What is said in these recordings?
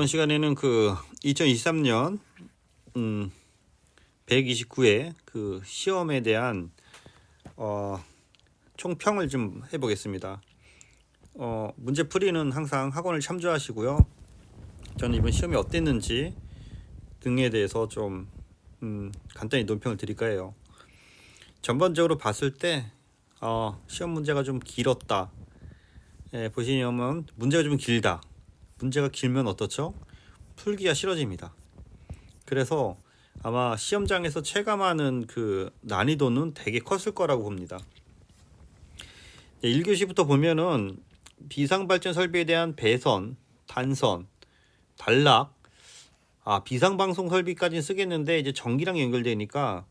이번 시간에는 그 2023년 129회 그 시험에 대한 총평을 좀 해보겠습니다. 문제 풀이는 항상 학원을 참조하시고요. 저는 이번 시험이 어땠는지 등에 대해서 좀 간단히 논평을 드릴까 해요. 전반적으로 봤을 때 시험 문제가 좀 길었다. 보시면 문제가 좀 길다. 문제가 길면 어떻죠? 풀기가 싫어집니다. 그래서 아마 시험장에서 체감하는 그 난이도는 되게 컸을 거라고 봅니다. 1교시부터 보면은 비상발전 설비에 대한 배선, 단선, 단락, 비상방송 설비까지는 쓰겠는데 이제 전기랑 연결되니까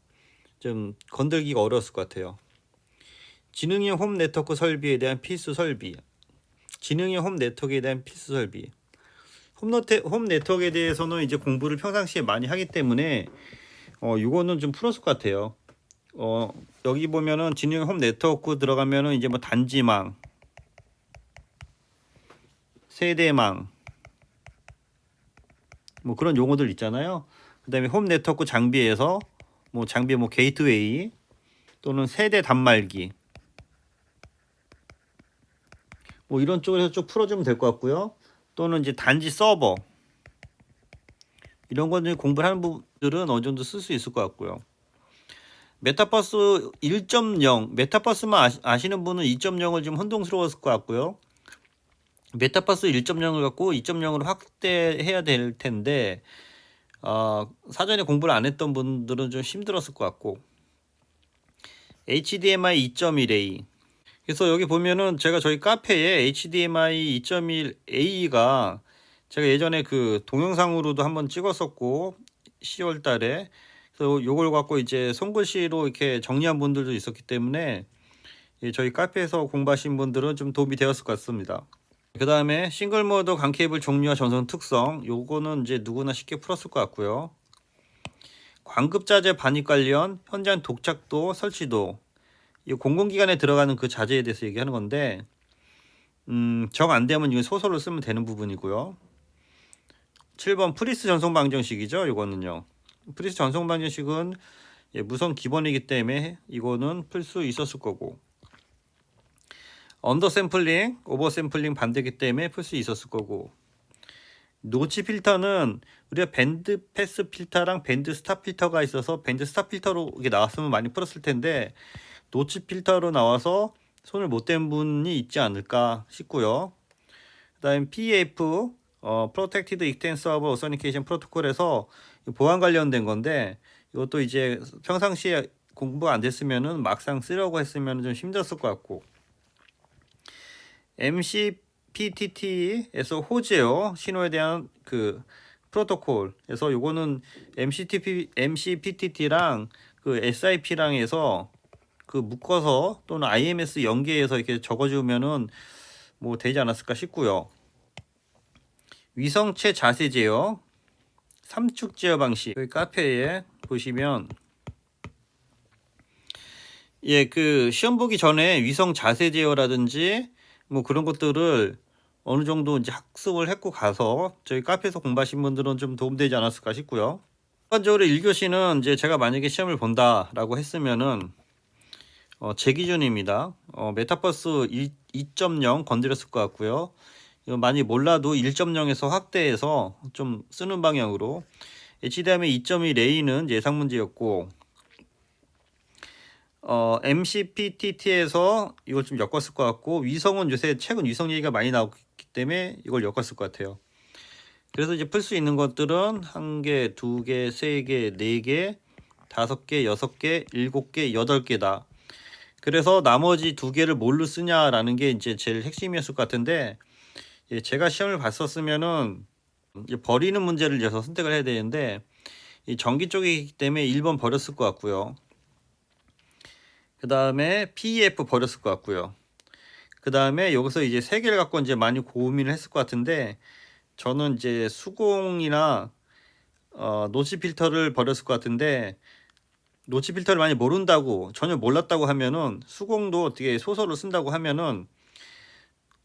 좀 건들기가 어려웠을 것 같아요. 지능형 홈 네트워크 설비에 대한 필수 설비, 지능형 홈 네트워크에 대한 필수 설비. 홈 네트워크에 대해서는 이제 공부를 평상시에 많이 하기 때문에 이거는 좀 풀었을 것 같아요. 여기 보면은 지능형 홈 네트워크 들어가면은 이제 뭐 단지망, 세대망, 뭐 그런 용어들 있잖아요. 그다음에 홈 네트워크 장비에서 장비 게이트웨이 또는 세대 단말기 이런 쪽에서 쭉 풀어주면 될 것 같고요. 또는 이제 단지 서버 이런 건 공부를 하는 분들은 어느 정도 쓸 수 있을 것 같고요. 메타버스 1.0 메타버스만 아시는 분은 2.0을 좀 혼동스러웠을 것 같고요. 메타버스 1.0을 갖고 2.0으로 확대해야 될 텐데 사전에 공부를 안 했던 분들은 좀 힘들었을 것 같고, HDMI 2.1A. 그래서 여기 보면은 제가 저희 카페에 HDMI 2.1A가 제가 예전에 그 동영상으로도 한번 찍었었고 10월 달에, 그래서 요걸 갖고 이제 손글씨로 이렇게 정리한 분들도 있었기 때문에 저희 카페에서 공부하신 분들은 좀 도움이 되었을 것 같습니다. 그 다음에 싱글 모드 간 케이블 종류와 전송 특성, 요거는 이제 누구나 쉽게 풀었을 것 같고요. 광급자재 반입 관련 현장 독착도 설치도, 이 공공기관에 들어가는 그 자재에 대해서 얘기하는 건데 정 안 되면 이거 소설로 쓰면 되는 부분이고요. 7번 프리스 전송 방정식이죠. 이거는요. 프리스 전송 방정식은 무선 기본이기 때문에 이거는 풀 수 있었을 거고, 언더 샘플링, 오버 샘플링 반대기 때문에 풀 수 있었을 거고, 노치 필터는 우리가 밴드 패스 필터랑 밴드 스탑 필터가 있어서 밴드 스탑 필터로 이게 나왔으면 많이 풀었을 텐데 노치 필터로 나와서 손을 못 댄 분이 있지 않을까 싶고요. 그다음에 PEF Protected Extensible Authentication Protocol에서 보안 관련된 건데, 이것도 이제 평상시에 공부 안 됐으면은 막상 쓰려고 했으면 좀 힘들었을 것 같고, MCPTT에서 호재요 신호에 대한 그 프로토콜에서 요거는 MCPTT랑 그 SIP랑 해서 그 묶어서 또는 IMS 연계해서 이렇게 적어주면은 되지 않았을까 싶고요. 위성체 자세 제어, 삼축 제어 방식, 여기 카페에 보시면 그 시험 보기 전에 위성 자세 제어라든지 그런 것들을 어느 정도 이제 학습을 했고 가서 저희 카페에서 공부하신 분들은 좀 도움되지 않았을까 싶고요. 일반적으로 1교시는 이제 제가 만약에 시험을 본다라고 했으면은 제 기준입니다. 메타버스 2.0 건드렸을 것 같고요. 많이 몰라도 1.0에서 확대해서 좀 쓰는 방향으로, HDMI 2.1A는 예상 문제였고, MCPTT에서 이걸 좀 엮었을 것 같고, 위성은 요새 최근 위성 얘기가 많이 나오기 때문에 이걸 엮었을 것 같아요. 그래서 이제 풀 수 있는 것들은 1개, 2개, 3개, 4개, 5개, 6개, 7개, 8개다. 그래서 나머지 2개를 뭘로 쓰냐라는 게 이제 제일 핵심이었을 것 같은데, 제가 시험을 봤었으면은 버리는 문제를 이어서 선택을 해야 되는데 이 전기 쪽이기 때문에 1번 버렸을 것 같고요. 그 다음에 PEF 버렸을 것 같고요. 그 다음에 여기서 이제 3개를 갖고 이제 많이 고민을 했을 것 같은데, 저는 이제 수공이나 노치 필터를 버렸을 것 같은데, 노치 필터를 많이 모른다고, 전혀 몰랐다고 하면은 수공도 어떻게 소설을 쓴다고 하면은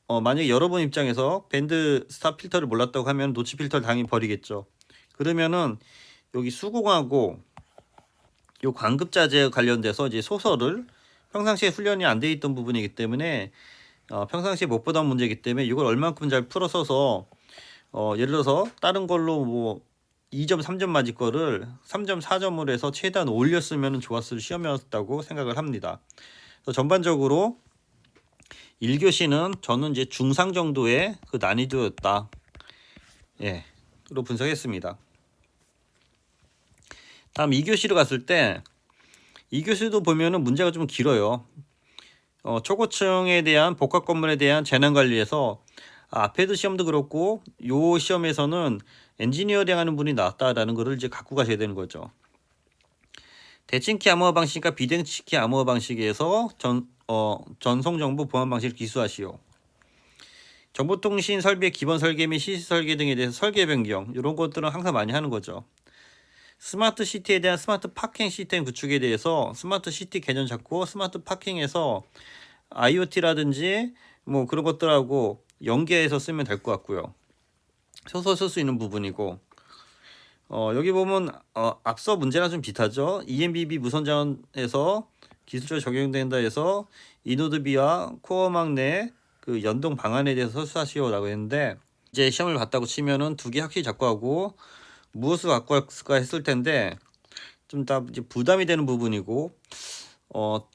만약에 여러분 입장에서 밴드 스탑 필터를 몰랐다고 하면 노치 필터를 당연히 버리겠죠. 그러면은 여기 수공하고 요 관급자재 관련돼서 이제 소설을 평상시에 훈련이 안 돼 있던 부분이기 때문에 평상시에 못 보던 문제이기 때문에 이걸 얼만큼 잘 풀어 써서 예를 들어서 다른 걸로 뭐 2점, 3점 맞을 거를 3점, 4점으로 해서 최대한 올렸으면 좋았을 시험이었다고 생각을 합니다. 그래서 전반적으로 1교시는 저는 이제 중상 정도의 그 난이도였다. 예, 로 분석했습니다. 다음 2교시로 갔을 때 2교시도 보면은 문제가 좀 길어요. 초고층에 대한 복합 건물에 대한 재난 관리에서 앞에도 시험도 그렇고 요 시험에서는 엔지니어링 하는 분이 나왔다라는 거를 이제 갖고 가셔야 되는 거죠. 대칭키 암호화 방식과 비대칭키 암호화 방식에서 전송정보 보안 방식을 기수하시오. 정보통신 설비의 기본 설계 및 시스 설계 등에 대해서 설계 변경 이런 것들은 항상 많이 하는 거죠. 스마트 시티에 대한 스마트 파킹 시스템 구축에 대해서 스마트 시티 개념 잡고 스마트 파킹에서 IoT라든지 뭐 그런 것들하고 연계해서 쓰면 될 것 같고요. 소설 쓸 수 있는 부분이고 여기 보면 앞서 문제랑 좀 비슷하죠. ENBB 무선자원에서 기술적으로 적용된다 해서 이노드비와 코어망 내 그 연동 방안에 대해서 설수하시오라고 했는데 이제 시험을 봤다고 치면은 두 개 확실히 잡고 하고 무엇을 갖고 할까 했을 텐데 좀 다 이제 부담이 되는 부분이고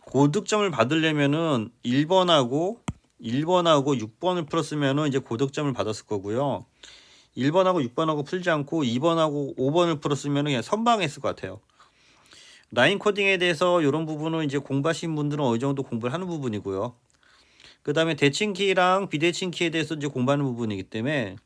고득점을 받으려면은 1번하고 6번을 풀었으면은 이제 고득점을 받았을 거고요. 1번하고 6번하고 풀지 않고 2번하고 5번을 풀었으면 그냥 선방했을 것 같아요. 라인 코딩에 대해서 이런 부분은 이제 공부하신 분들은 어느 정도 공부를 하는 부분이고요. 그 다음에 대칭키랑 비대칭키에 대해서 이제 공부하는 부분이기 때문에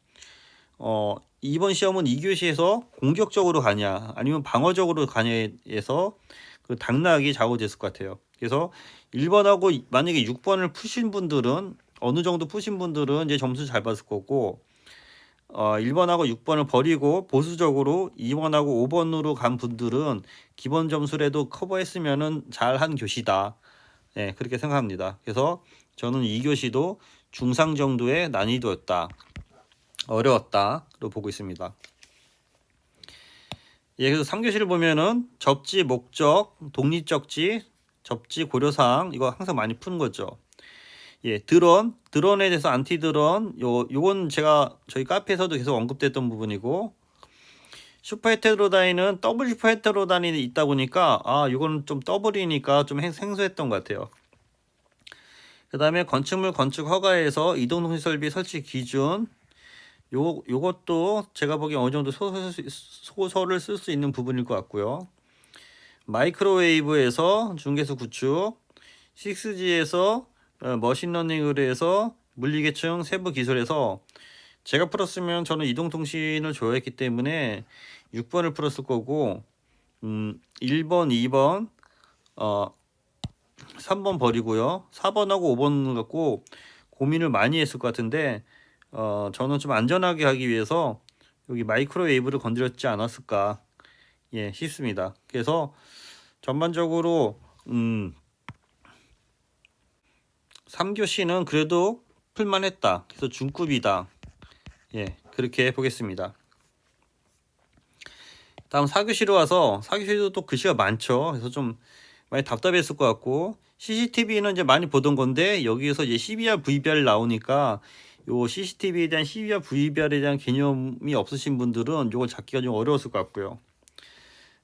이번 시험은 2교시에서 공격적으로 가냐 아니면 방어적으로 가냐에서 그 당락이 좌우됐을 것 같아요. 그래서 1번하고 만약에 6번을 푸신 분들은 어느 정도 푸신 분들은 이제 점수 잘 받을 거고 1번하고 6번을 버리고 보수적으로 2번하고 5번으로 간 분들은 기본 점수라도 커버했으면은 잘한 교시다. 네, 그렇게 생각합니다. 그래서 저는 2교시도 중상 정도의 난이도였다. 어려웠다로 보고 있습니다. 예, 그래서 3교시를 보면은 접지, 목적, 독립적지, 접지, 고려사항 이거 항상 많이 푸는 거죠. 예, 드론에 대해서 안티 드론 요건 제가 저희 카페에서도 계속 언급됐던 부분이고 슈퍼 헤테로다인은 더블 슈퍼 헤테로다인이 있다 보니까 요거는 좀 더블이니까 좀 생소했던 것 같아요. 그 다음에 건축물 건축 허가에서 이동통신 설비 설치 기준 요것도 제가 보기엔 어느 정도 소설을 쓸 수 있는 부분일 것 같고요. 마이크로웨이브에서 중계수 구축, 6G에서 머신러닝으로 해서 물리계층 세부 기술에서 제가 풀었으면 저는 이동통신을 좋아했기 때문에 6번을 풀었을 거고 1번, 2번, 3번 버리고요. 4번하고 5번 갖고 고민을 많이 했을 것 같은데 저는 좀 안전하게 하기 위해서 여기 마이크로웨이브를 건드렸지 않았을까 싶습니다. 그래서 전반적으로 3교시는 그래도 풀만했다. 그래서 중급이다. 그렇게 보겠습니다. 다음 4교시로 와서 4교시도 또 글씨가 많죠. 그래서 좀 많이 답답했을 것 같고 CCTV는 이제 많이 보던 건데 여기에서 이제 CBR, VBR 나오니까 요 CCTV에 대한 CBR, VBR에 대한 개념이 없으신 분들은 요걸 잡기가 좀 어려웠을 것 같고요.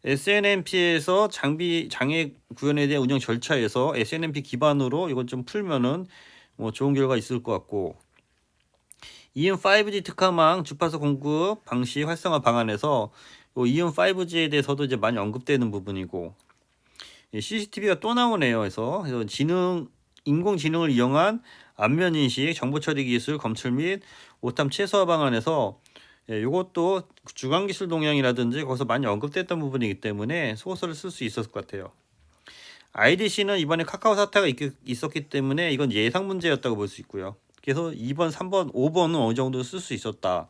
SNMP에서 장애 구현에 대한 운영 절차에서 SNMP 기반으로 이건 좀 풀면은 뭐 좋은 결과 있을 것 같고 이음 5G 특화망 주파수 공급 방식 활성화 방안에서 이음 5G에 대해서도 이제 많이 언급되는 부분이고 CCTV가 또 나오네요. 그래서 인공지능을 이용한 안면인식, 정보처리 기술, 검출 및 오탐 최소화 방안에서 이것도 주간기술 동향이라든지 거기서 많이 언급됐던 부분이기 때문에 소설을 쓸 수 있었을 것 같아요. IDC는 이번에 카카오 사태가 있었기 때문에 이건 예상 문제였다고 볼 수 있고요. 그래서 2번, 3번, 5번은 어느 정도 쓸 수 있었다.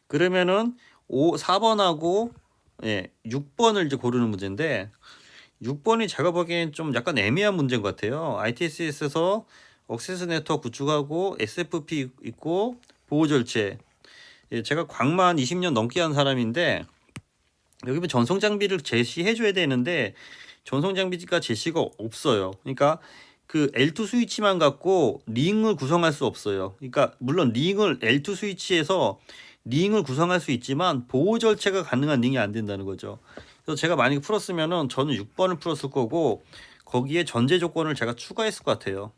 그러면은 4번하고 6번을 이제 고르는 문제인데 6번이 제가 보기엔 좀 약간 애매한 문제인 것 같아요. ITS에서 억세스 네트워크 구축하고 SFP 있고 보호 절제. 예, 제가 광만 20년 넘게 한 사람인데 여기 보면 전송 장비를 제시해 줘야 되는데 전송 장비가 제시가 없어요. 그러니까 그 L2 스위치만 갖고 링을 구성할 수 없어요. 그러니까 물론 링을 L2 스위치에서 링을 구성할 수 있지만 보호 절차가 가능한 링이 안 된다는 거죠. 그래서 제가 만약에 풀었으면은 저는 6번을 풀었을 거고 거기에 전제 조건을 제가 추가했을 것 같아요.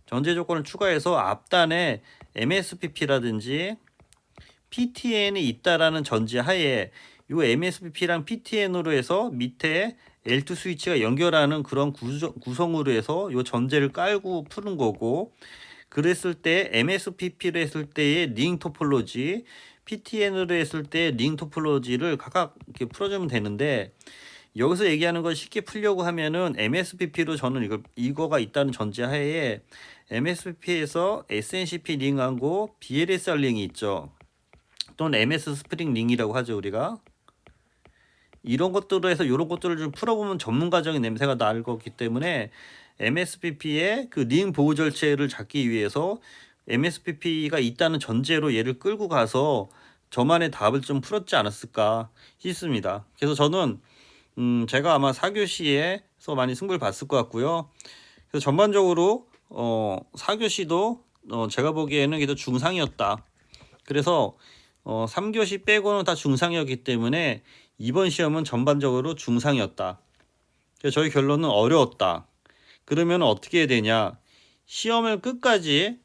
전제 조건을 추가해서 앞단에 MSPP라든지 PTN이 있다라는 전제 하에 이 MSPP랑 PTN으로 해서 밑에 L2 스위치가 연결하는 그런 구성으로 해서 이 전제를 깔고 푸는 거고, 그랬을 때 MSPP로 했을 때의 링 토폴로지, PTN으로 했을 때 링 토폴로지를 각각 이렇게 풀어주면 되는데, 여기서 얘기하는 걸 쉽게 풀려고 하면은 MSPP로 저는 이거가 있다는 전제하에 MSPP에서 SNCP 링하고 BLSR 링이 있죠. 또는 MS 스프링 링이라고 하죠, 우리가. 이런 것들로 해서 이런 것들을 좀 풀어보면 전문가적인 냄새가 날 거기 때문에 MSPP의 그 링 보호 절차를 잡기 위해서 MSPP가 있다는 전제로 얘를 끌고 가서 저만의 답을 좀 풀었지 않았을까 싶습니다. 그래서 저는 제가 아마 4교시에서 많이 승부를 봤을 것 같고요. 그래서 전반적으로 4교시도 제가 보기에는 그래도 중상이었다. 그래서 3교시 빼고는 다 중상이었기 때문에 이번 시험은 전반적으로 중상이었다. 그래서 저희 결론은 어려웠다. 그러면 어떻게 해야 되냐? 시험을 끝까지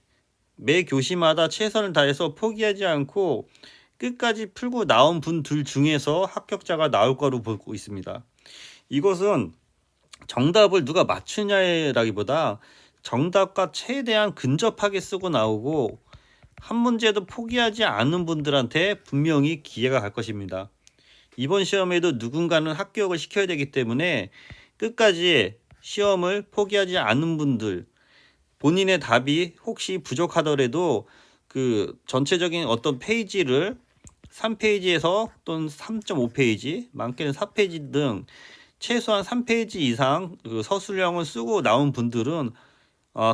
매 교시마다 최선을 다해서 포기하지 않고 끝까지 풀고 나온 분들 중에서 합격자가 나올 거로 보고 있습니다. 이것은 정답을 누가 맞추냐라기보다 정답과 최대한 근접하게 쓰고 나오고 한 문제도 포기하지 않은 분들한테 분명히 기회가 갈 것입니다. 이번 시험에도 누군가는 합격을 시켜야 되기 때문에 끝까지 시험을 포기하지 않은 분들, 본인의 답이 혹시 부족하더라도 그 전체적인 어떤 페이지를 3페이지에서 또는 3.5페이지, 많게는 4페이지 등 최소한 3페이지 이상 그 서술형을 쓰고 나온 분들은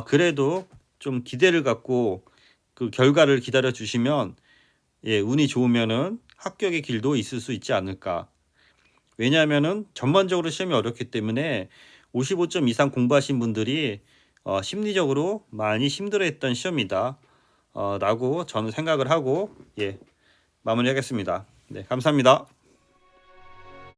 그래도 좀 기대를 갖고 그 결과를 기다려 주시면 운이 좋으면은 합격의 길도 있을 수 있지 않을까. 왜냐하면은 전반적으로 시험이 어렵기 때문에 55점 이상 공부하신 분들이 심리적으로 많이 힘들어했던 시험이다 라고 저는 생각을 하고 마무리하겠습니다. 네, 감사합니다.